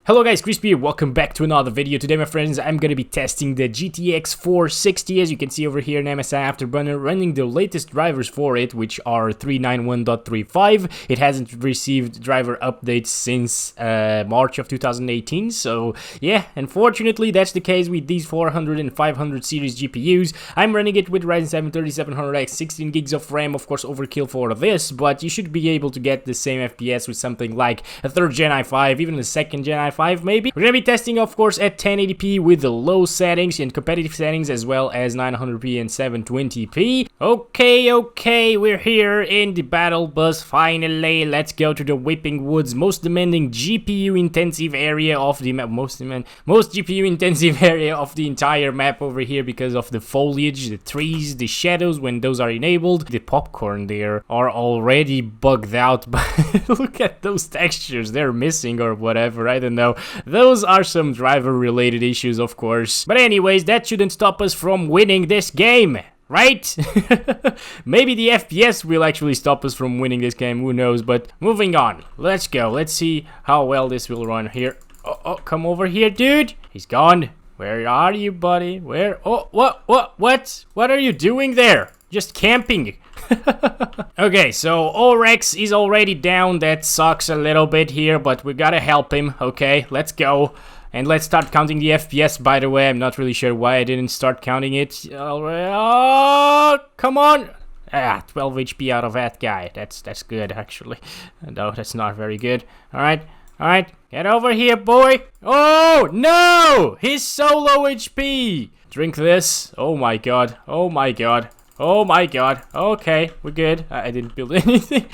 Hello guys, Crispy here. Welcome back to another video. Today, my friends, I'm gonna be testing the GTX 460, as you can see over here in MSI Afterburner, running the latest drivers for it, which are 391.35. It hasn't received driver updates since March of 2018, so yeah, unfortunately that's the case with these 400 and 500 series GPUs. I'm running it with Ryzen 7 3700X, 16 gigs of RAM, of course overkill for this, but you should be able to get the same FPS with something like a 3rd Gen i5, even a 2nd Gen i5 maybe. We're gonna be testing, of course, at 1080p with the low settings and competitive settings, as well as 900p and 720p. Okay, we're here in the battle bus finally. Let's go to the Whipping Woods, most demanding GPU intensive area of the map, most GPU intensive area of the entire map over here, because of the foliage, the trees, the shadows when those are enabled. The popcorn there are already bugged out, but look at those textures, they're missing or whatever, I don't know. Those are some driver related issues, of course, but anyways, that shouldn't stop us from winning this game, right? Maybe the FPS will actually stop us from winning this game, who knows. But moving on, let's go. Let's see how well this will run here. Oh, come over here, dude. He's gone. Where are you, buddy? Where? Oh, what are you doing there? Just camping. Okay, so Orex is already down. That sucks a little bit here, but we gotta help him. Okay, let's go. And let's start counting the FPS, by the way. I'm not really sure why I didn't start counting it. Oh, come on. 12 HP out of that guy. That's good, actually. No, that's not very good. Alright, get over here, boy. Oh, no! He's so low HP. Drink this. Oh my god. Okay, we're good. I didn't build anything.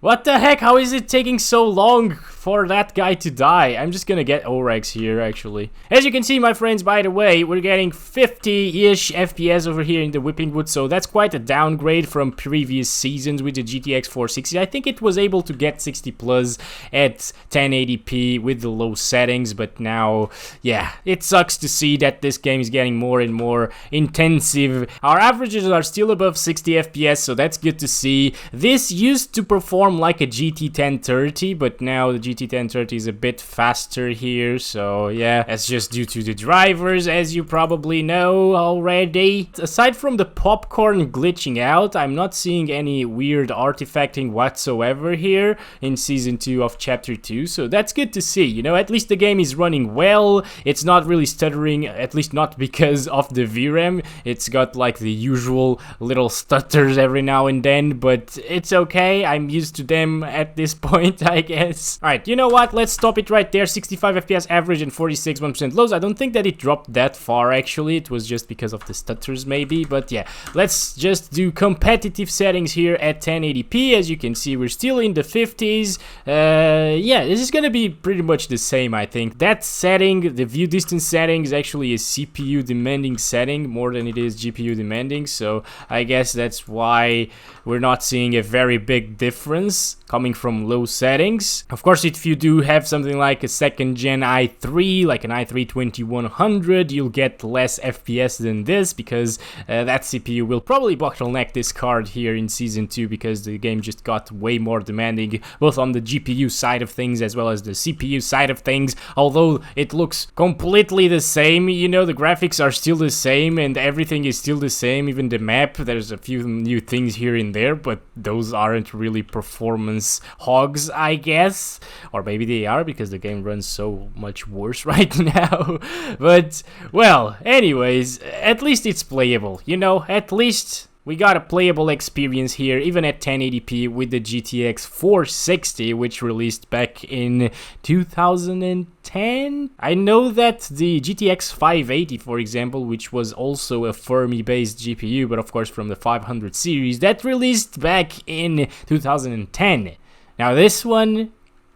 What the heck? How is it taking so long for that guy to die? I'm just gonna get Orex here, actually. As you can see, my friends, by the way, we're getting 50-ish FPS over here in the Whipping Wood, so that's quite a downgrade from previous seasons with the GTX 460. I think it was able to get 60 plus at 1080p with the low settings, but now, yeah, it sucks to see that this game is getting more and more intensive. Our averages are still above 60 FPS, so that's good to see. This used to perform like a GT 1030, but now the GT 1030 is a bit faster here, so yeah, that's just due to the drivers, as you probably know already. Aside from the popcorn glitching out, I'm not seeing any weird artifacting whatsoever here in Season 2 of Chapter 2, so that's good to see. You know, at least the game is running well. It's not really stuttering, at least not because of the VRAM. It's got like the usual little stutters every now and then, but it's okay. I'm used to them at this point, I guess. Alright, you know what? Let's stop it right there. 65 FPS average and 46 1% lows. I don't think that it dropped that far, actually. It was just because of the stutters, maybe. But yeah, let's just do competitive settings here at 1080p. As you can see, we're still in the 50s. Yeah, this is gonna be pretty much the same, I think. That setting, the view distance setting, is actually a CPU demanding setting more than it is GPU demanding. So I guess that's why we're not seeing a very big difference coming from low settings. Of course, if you do have something like a 2nd Gen i3, like an i3 2100, you'll get less FPS than this, because that CPU will probably bottleneck this card here in Season 2, because the game just got way more demanding, both on the GPU side of things as well as the CPU side of things. Although it looks completely the same, you know, the graphics are still the same and everything is still the same, even the map. There's a few new things here and there, but those aren't really performance hogs, I guess. Or maybe they are, because the game runs so much worse right now. But, well, anyways, at least it's playable, you know, at least we got a playable experience here, even at 1080p with the GTX 460, which released back in 2010. I know that the GTX 580, for example, which was also a Fermi-based GPU, but of course from the 500 series, that released back in 2010. Now this one,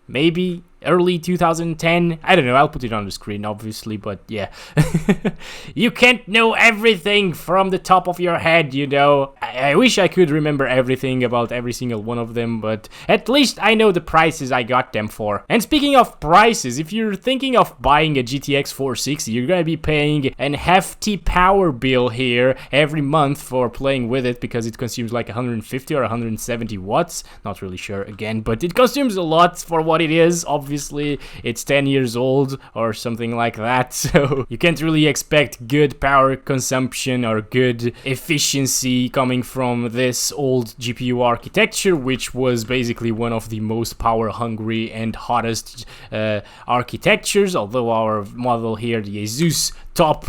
maybe early 2010, I don't know, I'll put it on the screen obviously, but yeah. You can't know everything from the top of your head, you know. I wish I could remember everything about every single one of them, but at least I know the prices I got them for. And speaking of prices, if you're thinking of buying a GTX 460, you're gonna be paying an hefty power bill here every month for playing with it, because it consumes like 150 or 170 watts, not really sure again, but it consumes a lot for what it is, obviously. obviously. It's 10 years old or something like that, so you can't really expect good power consumption or good efficiency coming from this old GPU architecture, which was basically one of the most power hungry and hottest architectures, although our model here, the Asus top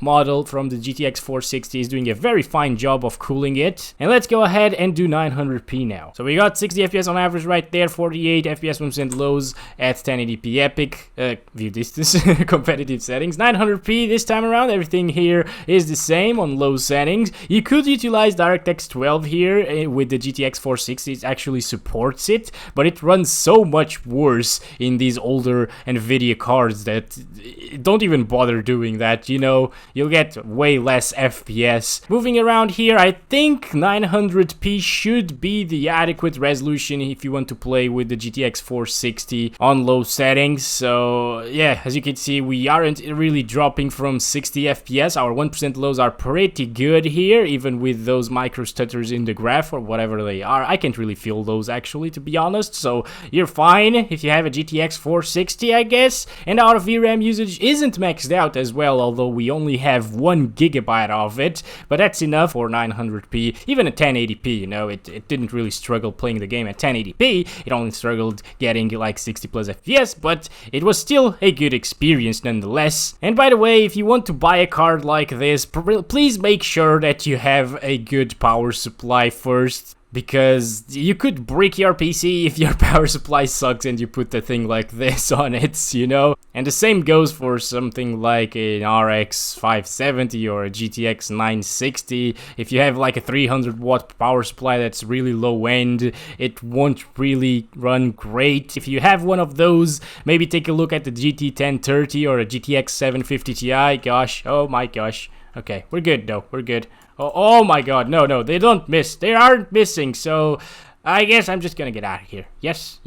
model from the GTX 460, is doing a very fine job of cooling it. And let's go ahead and do 900p now. So we got 60 FPS on average right there, 48 FPS 1% lows at 1080p epic view distance competitive settings. 900p this time around, everything here is the same on low settings. You could utilize DirectX 12 here with the GTX 460, it actually supports it, but it runs so much worse in these older Nvidia cards that don't even bother doing that, you know, you'll get way less FPS. Moving around here, I think 900p should be the adequate resolution if you want to play with the GTX 460 on low settings. So yeah, as you can see, we aren't really dropping from 60 FPS. Our 1% lows are pretty good here, even with those micro stutters in the graph or whatever they are. I can't really feel those actually, to be honest, so you're fine if you have a GTX 460, I guess. And our VRAM usage isn't maxed out as well, although we only have 1 gigabyte of it, but that's enough for 900p, even at 1080p, you know, it didn't really struggle playing the game at 1080p, it only struggled getting like 60 plus FPS, but it was still a good experience nonetheless. And by the way, if you want to buy a card like this, please make sure that you have a good power supply first, because you could brick your PC if your power supply sucks and you put a thing like this on it, you know? And the same goes for something like an RX 570 or a GTX 960. If you have like a 300 watt power supply that's really low end, it won't really run great. If you have one of those, maybe take a look at the GT 1030 or a GTX 750 Ti. Gosh, oh my gosh. Okay, we're good though, we're good. Oh my god, no, they don't miss. They aren't missing, so I guess I'm just gonna get out of here. Yes,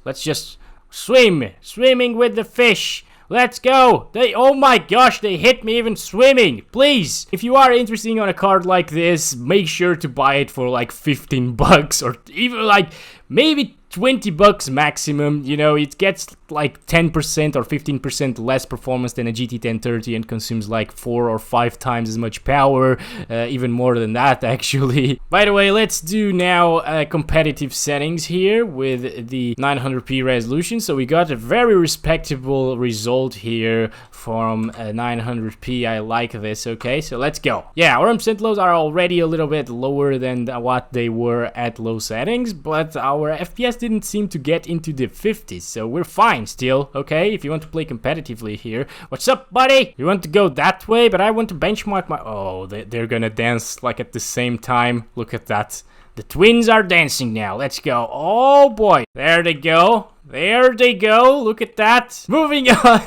let's just swimming with the fish. Let's go. Oh my gosh, they hit me even swimming. Please, if you are interested in a card like this, make sure to buy it for like 15 bucks or even like maybe 20 bucks maximum. You know, it gets like 10% or 15% less performance than a GT 1030 and consumes like 4 or 5 times as much power, even more than that actually. By the way, let's do now competitive settings here with the 900p resolution. So we got a very respectable result here from 900p. I like this. Okay, so let's go. Yeah, our percent lows are already a little bit lower than what they were at low settings, but our FPS didn't seem to get into the 50s, so we're fine still. Okay, if you want to play competitively here. What's up, buddy? You want to go that way, but I want to benchmark my... Oh, they're gonna dance like at the same time. Look at that. The twins are dancing now. Let's go. Oh boy, there they go. There they go. Look at that. Moving on.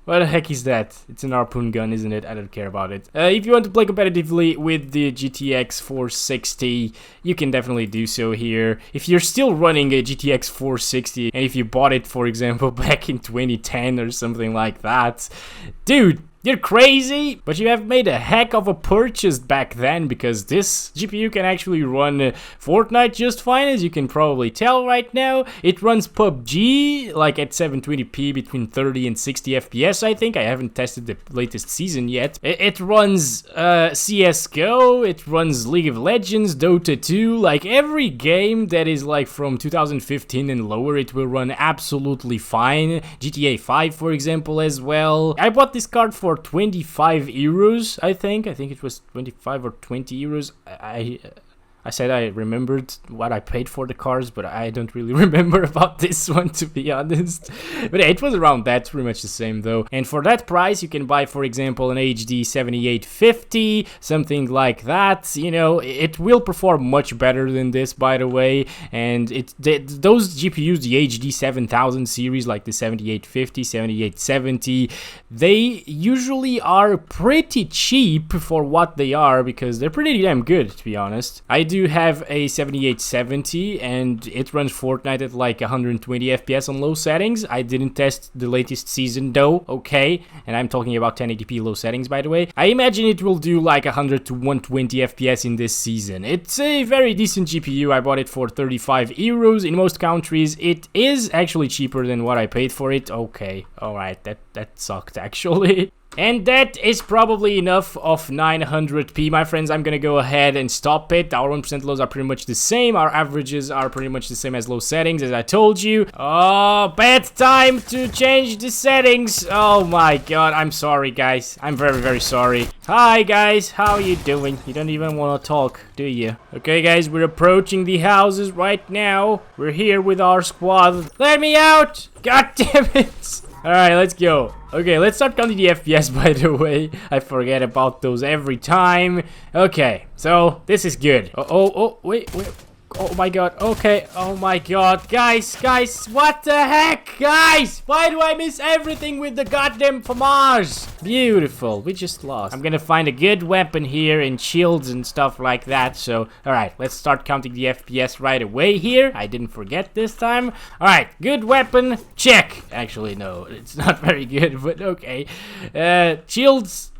What the heck is that? It's an harpoon gun, isn't it? I don't care about it. If you want to play competitively with the GTX 460, you can definitely do so here. If you're still running a GTX 460, and if you bought it, for example, back in 2010 or something like that, dude, you're crazy, but you have made a heck of a purchase back then, because this GPU can actually run Fortnite just fine, as you can probably tell right now. It runs PUBG like at 720p between 30 and 60 FPS, I think. I haven't tested the latest season yet. It runs CSGO, it runs League of Legends, Dota 2, like every game that is like from 2015 and lower, it will run absolutely fine. GTA 5, for example, as well. I bought this card for 25 euros, I think it was 25 or 20 euros. I said I remembered what I paid for the cards, but I don't really remember about this one, to be honest. But yeah, it was around that, pretty much the same though. And for that price, you can buy, for example, an HD 7850, something like that. You know, it will perform much better than this, by the way. And those GPUs, the HD 7000 series, like the 7850, 7870, they usually are pretty cheap for what they are, because they're pretty damn good, to be honest. I do do have a 7870 and it runs Fortnite at like 120 FPS on low settings. I didn't test the latest season though, okay? And I'm talking about 1080p low settings, by the way. I imagine it will do like 100 to 120 FPS in this season. It's a very decent GPU. I bought it for 35 euros in most countries. It is actually cheaper than what I paid for it. Okay, alright, that sucked actually. And that is probably enough of 900p, my friends. I'm gonna go ahead and stop it. Our 1% lows are pretty much the same. Our averages are pretty much the same as low settings, as I told you. Oh, bad time to change the settings. Oh my god, I'm sorry, guys. I'm very, very sorry. Hi, guys. How you doing? You don't even want to talk, do you? Okay, guys, we're approaching the houses right now. We're here with our squad. Let me out! God damn it! Alright, let's go. Okay, let's start counting the FPS, by the way. I forget about those every time. Okay, so this is good. Wait. Oh my god, okay. Oh my god, guys, what the heck? Guys, why do I miss everything with the goddamn FAMAS? Beautiful, we just lost. I'm gonna find a good weapon here and shields and stuff like that. So, alright, let's start counting the FPS right away here. I didn't forget this time. Alright, good weapon, check. Actually, no, it's not very good, but okay. Shields.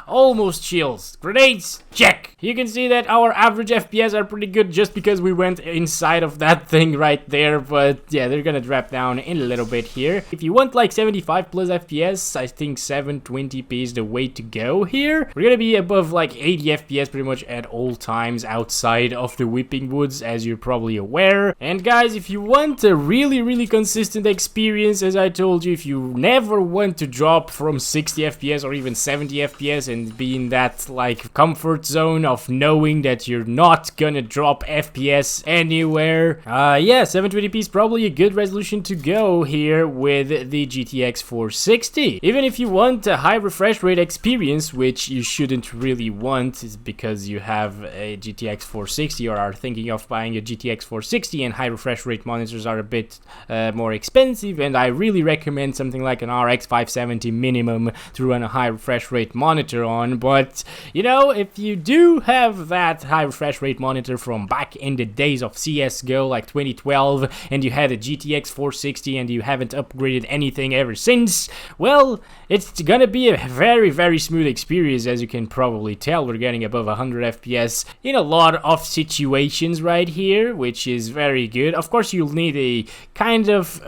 Almost shields. Grenades, check. You can see that our average FPS are pretty good just because we went inside of that thing right there, but yeah, they're gonna drop down in a little bit here. If you want like 75 plus FPS, I think 720p is the way to go here. We're gonna be above like 80 FPS pretty much at all times outside of the Whipping Woods, as you're probably aware. And guys, if you want a really consistent experience, as I told you, if you never want to drop from 60 FPS or even 70 FPS and be in that like comfort zone of knowing that you're not gonna drop FPS anywhere, yeah, 720p is probably a good resolution to go here with the GTX 460. Even if you want a high refresh rate experience, which you shouldn't really want, is because you have a GTX 460 or are thinking of buying a GTX 460 and high refresh rate monitors are a bit more expensive, and I really recommend something like an RX 570 minimum to run a high refresh rate monitor on. But you know, if you do have that high refresh rate monitor from back in the days of CSGO like 2012 and you had a GTX 460 and you haven't upgraded anything ever since, well, it's gonna be a very smooth experience. As you can probably tell, we're getting above 100 FPS in a lot of situations right here, which is very good. Of course, you'll need a kind of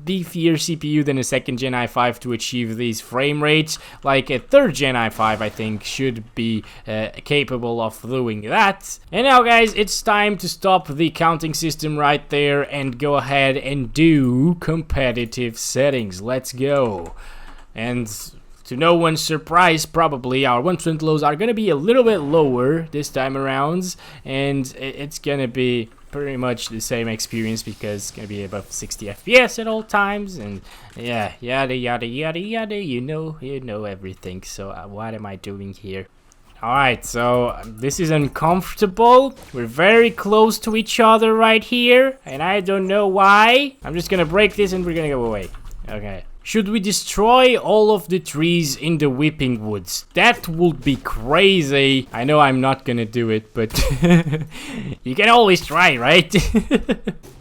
beefier CPU than a 2nd Gen i5 to achieve these frame rates. Like a 3rd Gen i5, I think, should be capable of doing that. And now, guys, it's time to stop the counting system right there and go ahead and do competitive settings. Let's go. And to no one's surprise, probably, our 1% lows are going to be a little bit lower this time around, and it's going to be pretty much the same experience because it's going to be above 60 FPS at all times, and yeah, yada you know everything. So what am I doing here? Alright, so this is uncomfortable. We're very close to each other right here, and I don't know why. I'm just gonna break this and we're gonna go away. Okay. Should we destroy all of the trees in the Whipping Woods? That would be crazy. I know I'm not gonna do it, but you can always try, right?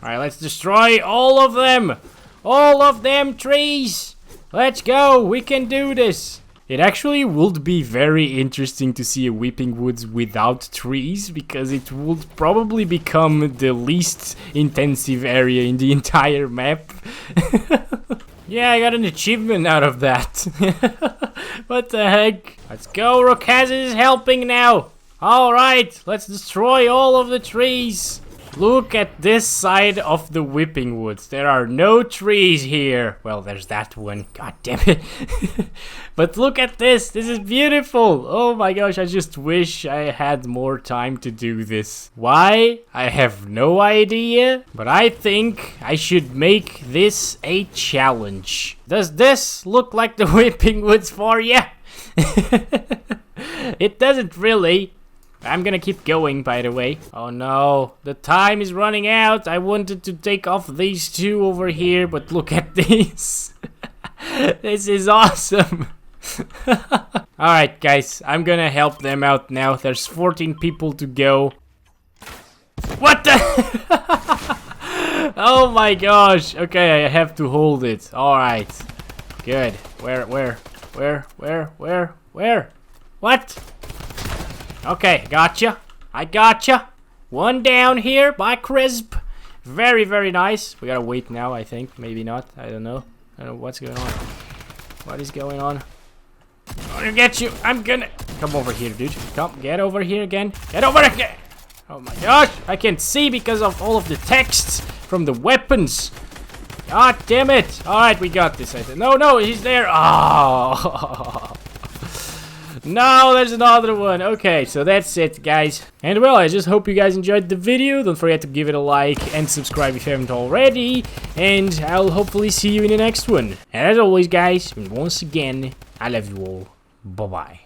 Alright, let's destroy all of them. All of them trees. Let's go. We can do this. It actually would be very interesting to see a Whipping Woods without trees, because it would probably become the least intensive area in the entire map. Yeah, I got an achievement out of that. What the heck? Let's go, Rokaz is helping now. Alright, let's destroy all of the trees. Look at this side of the Whipping Woods. There are no trees here. Well, there's that one. God damn it. But look at this. This is beautiful. Oh my gosh, I just wish I had more time to do this. Why? I have no idea. But I think I should make this a challenge. Does this look like the Whipping Woods for you? It doesn't really. I'm gonna keep going, by the way. Oh no, the time is running out. I wanted to take off these two over here, but look at this. This is awesome. Alright, guys, I'm gonna help them out now. There's 14 people to go. What the? Oh my gosh. Okay, I have to hold it. Alright. Good. Where? What? Okay, gotcha. I gotcha. One down here by Crisp. Very, very nice. We gotta wait now, I think. Maybe not. I don't know. I don't know what's going on. What is going on? I'm gonna get you. I'm gonna... Come over here, dude. Come, get over here again. Get over again. Oh my gosh. I can't see because of all of the text from the weapons. God damn it. Alright, we got this, I think. No, he's there. Oh. No, there's another one. Okay, so that's it, guys. And well, I just hope you guys enjoyed the video. Don't forget to give it a like and subscribe if you haven't already. And I'll hopefully see you in the next one. And as always, guys, once again, I love you all. Bye-bye.